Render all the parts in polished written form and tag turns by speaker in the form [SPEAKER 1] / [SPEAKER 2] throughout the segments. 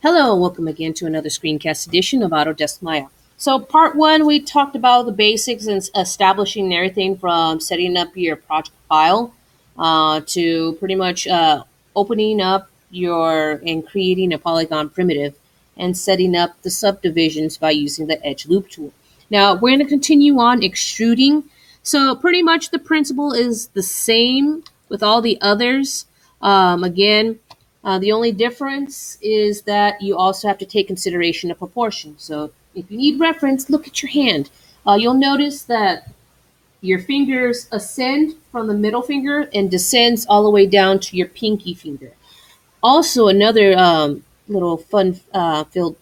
[SPEAKER 1] Hello, and welcome again to another screencast edition of Autodesk Maya. So, part one, we talked about the basics and establishing everything from setting up your project file to pretty much opening up your and creating a polygon primitive and setting up the subdivisions by using the Edgeloop tool. Now, we're going to continue on extruding. So, pretty much the principle is the same with all the others. The only difference is that you also have to take consideration of proportion. So if you need reference, look at your hand. You'll notice that your fingers ascend from the middle finger and descends all the way down to your pinky finger. Also, another little fun filled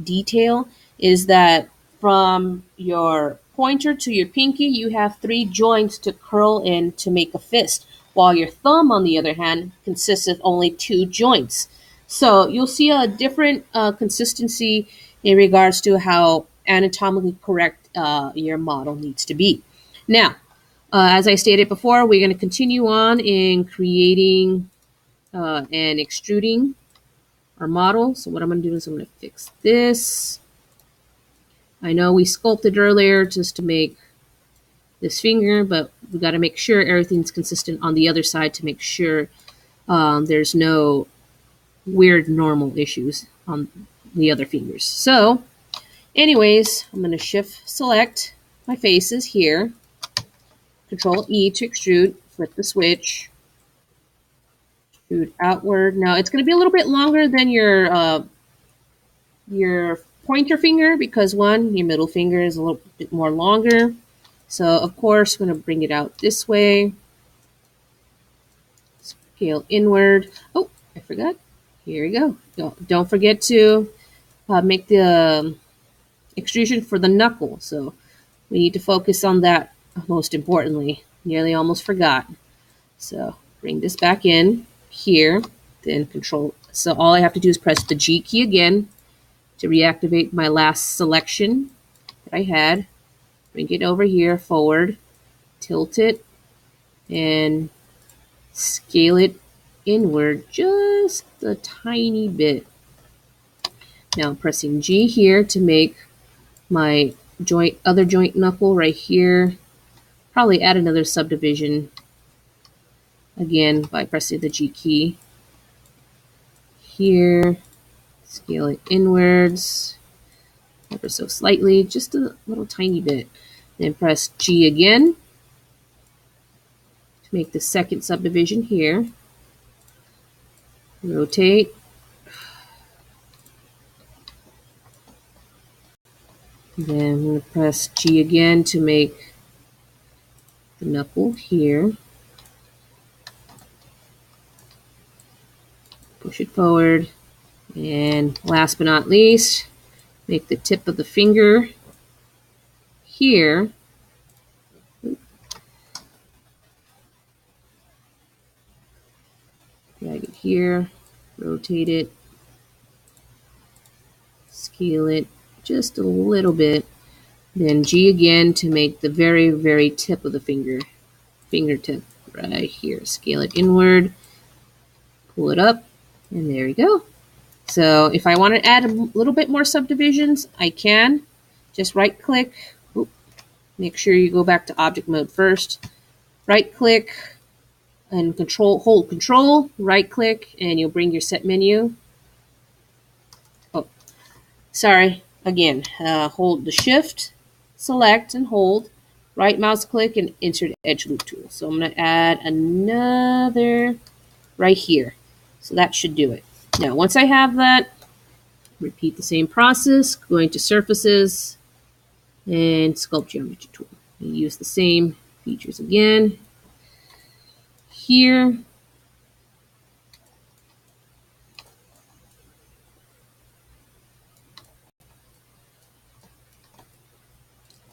[SPEAKER 1] detail is that from your pointer to your pinky, you have three joints to curl in to make a fist, while your thumb, on the other hand, consists of only two joints. So you'll see a different consistency in regards to how anatomically correct your model needs to be. Now, as I stated before, we're going to continue on in creating and extruding our model. So what I'm going to do is I'm going to fix this. I know we sculpted earlier just to make this finger, but we got to make sure everything's consistent on the other side to make sure there's no weird normal issues on the other fingers. So anyways, I'm going to shift select my faces here, Control E to extrude, flip the switch, extrude outward. Now it's going to be a little bit longer than your pointer finger because one, your middle finger is a little bit more longer. So of course, I'm going to bring it out this way. Scale inward. Oh, I forgot. Here we go. Don't forget to make the extrusion for the knuckle. So we need to focus on that most importantly. Nearly almost forgot. So bring this back in here, then control. So all I have to do is press the G key again to reactivate my last selection that I had. Bring it over here forward, tilt it, and scale it inward just a tiny bit. Now I'm pressing G here to make my other joint knuckle right here. Probably add another subdivision again by pressing the G key. Here, scale it inwards ever so slightly, just a little tiny bit. Then press G again to make the second subdivision here. Rotate. Then I'm going to press G again to make the knuckle here. Push it forward. And last but not least, make the tip of the finger here. Drag it here, rotate it, scale it just a little bit. Then G again to make the very, very tip of the fingertip right here. Scale it inward, pull it up, and there you go. So if I want to add a little bit more subdivisions, I can. Just right click. Make sure you go back to object mode first. Right click and hold control, right click, and you'll bring your set menu. Oh, sorry. Again, hold the shift, select, and hold. Right mouse click and insert Edgeloop tool. So I'm going to add another right here. So that should do it. Now, once I have that, repeat the same process, going to surfaces and sculpt geometry tool. And use the same features again. Here,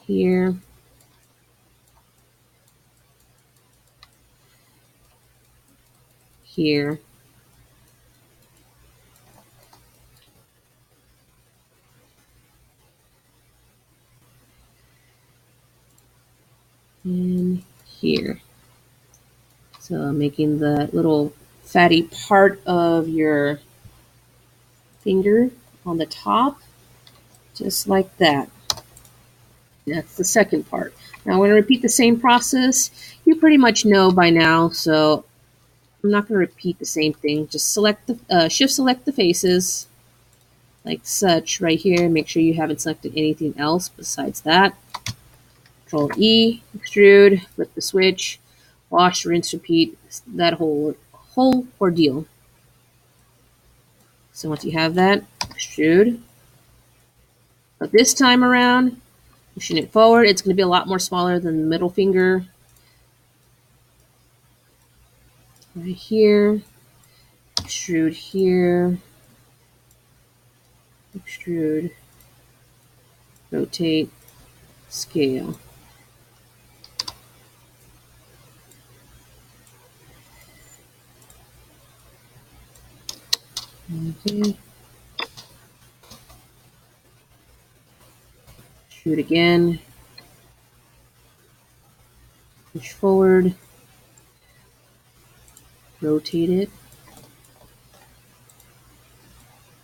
[SPEAKER 1] here, here, and here. So making the little fatty part of your finger on the top, just like that. That's the second part. Now I'm going to repeat the same process. You pretty much know by now, so I'm not going to repeat the same thing. Just select the shift select the faces like such right here. Make sure you haven't selected anything else besides that. Control E, extrude, flip the switch, wash, rinse, repeat, that whole ordeal. So once you have that, extrude. But this time around, pushing it forward, it's going to be a lot more smaller than the middle finger. Right here, extrude here, extrude, rotate, scale. Okay. Extrude again, push forward, rotate it,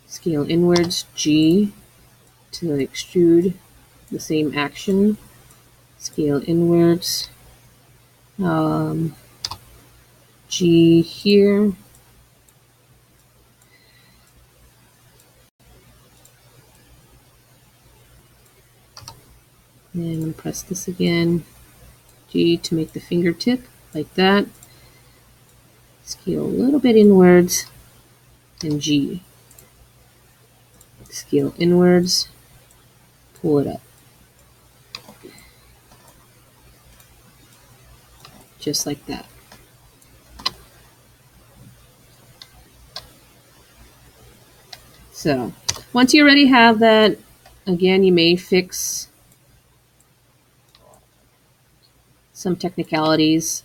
[SPEAKER 1] scale inwards, G to extrude the same action, scale inwards, G here, and press this again, G to make the fingertip like that, scale a little bit inwards, and G, scale inwards, pull it up. Just like that. So once you already have that, again, you may fix some technicalities.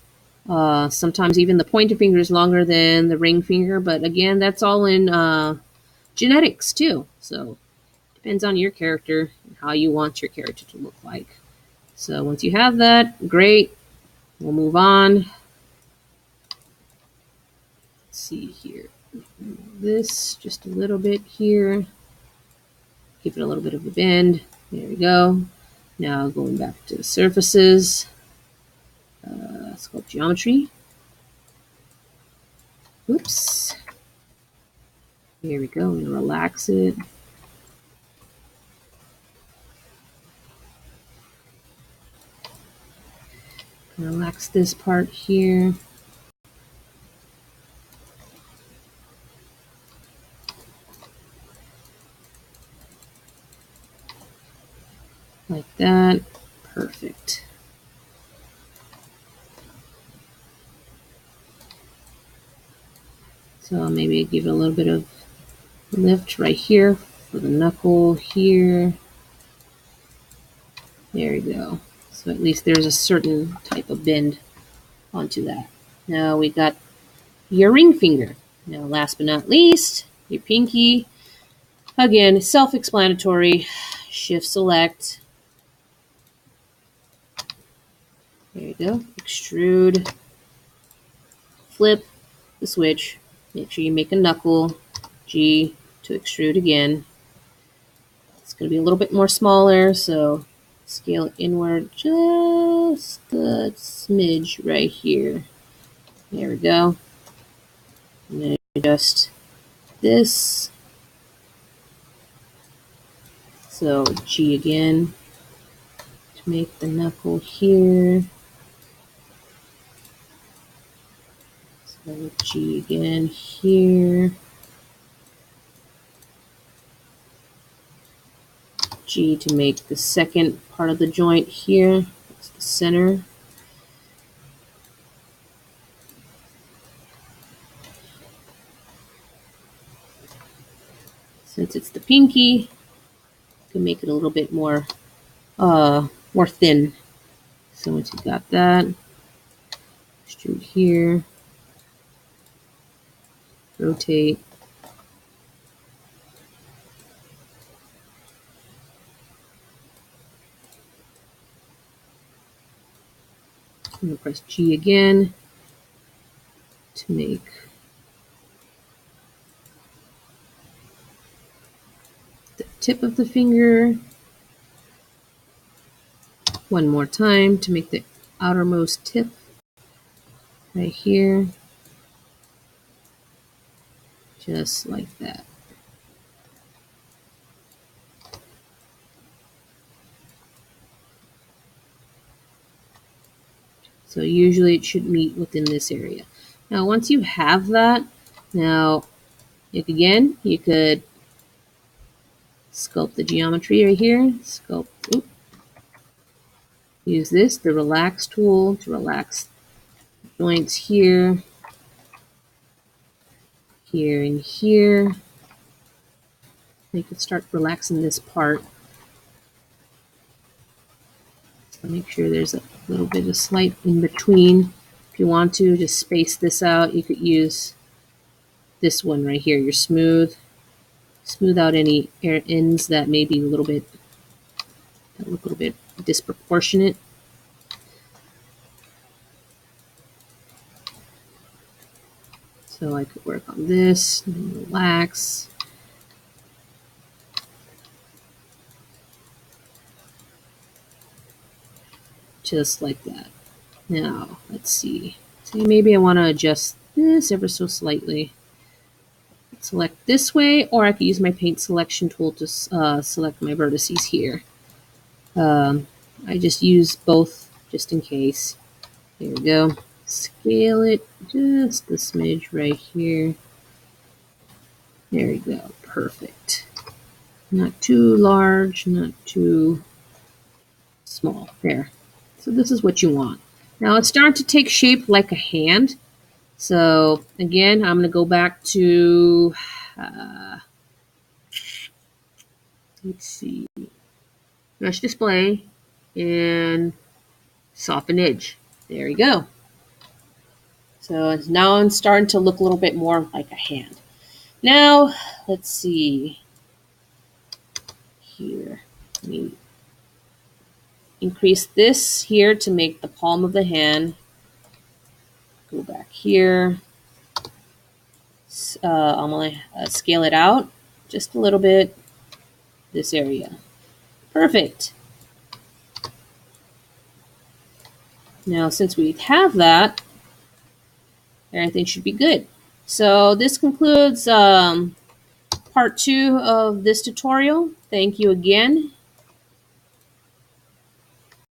[SPEAKER 1] Sometimes even the pointer finger is longer than the ring finger, but again, that's all in genetics too. So it depends on your character and how you want your character to look like. So once you have that, great. We'll move on. Let's see here. This just a little bit here. Give it a little bit of a bend. There we go. Now going back to the surfaces. Sculpt geometry. Oops. Here we go. I'm going to relax it. Relax this part here. Like that. Perfect. So maybe give it a little bit of lift right here for the knuckle here. There we go. So at least there's a certain type of bend onto that. Now we got your ring finger. Now last but not least, your pinky. Again, self-explanatory. Shift select. There you go. Extrude. Flip the switch. Make sure you make a knuckle. G to extrude again. It's going to be a little bit more smaller, so scale it inward just a smidge right here. There we go. And then adjust this. So G again to make the knuckle here. So G again here. G to make the second part of the joint here. That's the center. Since it's the pinky, you can make it a little bit more thin. So once you got that, extrude here, rotate, I'm going to press G again to make tip of the finger. One more time to make the outermost tip right here. Just like that. So usually it should meet within this area. Now once you have that, now again, you could sculpt the geometry right here. Sculpt. Oops. Use this, the relax tool, to relax joints here, here, and here. You can start relaxing this part. So make sure there's a little bit of slight in between. If you want to, just space this out. You could use this one right here, your smooth. Smooth out any ends that may be that look a little bit disproportionate. So I could work on this, and relax. Just like that. Now, let's see. Maybe I want to adjust this ever so slightly. Select this way, or I could use my paint selection tool to select my vertices here. I just use both just in case. There we go. Scale it just a smidge right here. There we go. Perfect. Not too large, not too small. There. So this is what you want. Now it's starting to take shape like a hand. So again, I'm going to go back to, let's see, Brush Display and Soften Edge. There you go. So now I'm starting to look a little bit more like a hand. Now, let's see here. Let me increase this here to make the palm of the hand. Go back here. I'm going to scale it out just a little bit. This area. Perfect. Now, since we have that, everything should be good. So this concludes part 2 of this tutorial. Thank you again,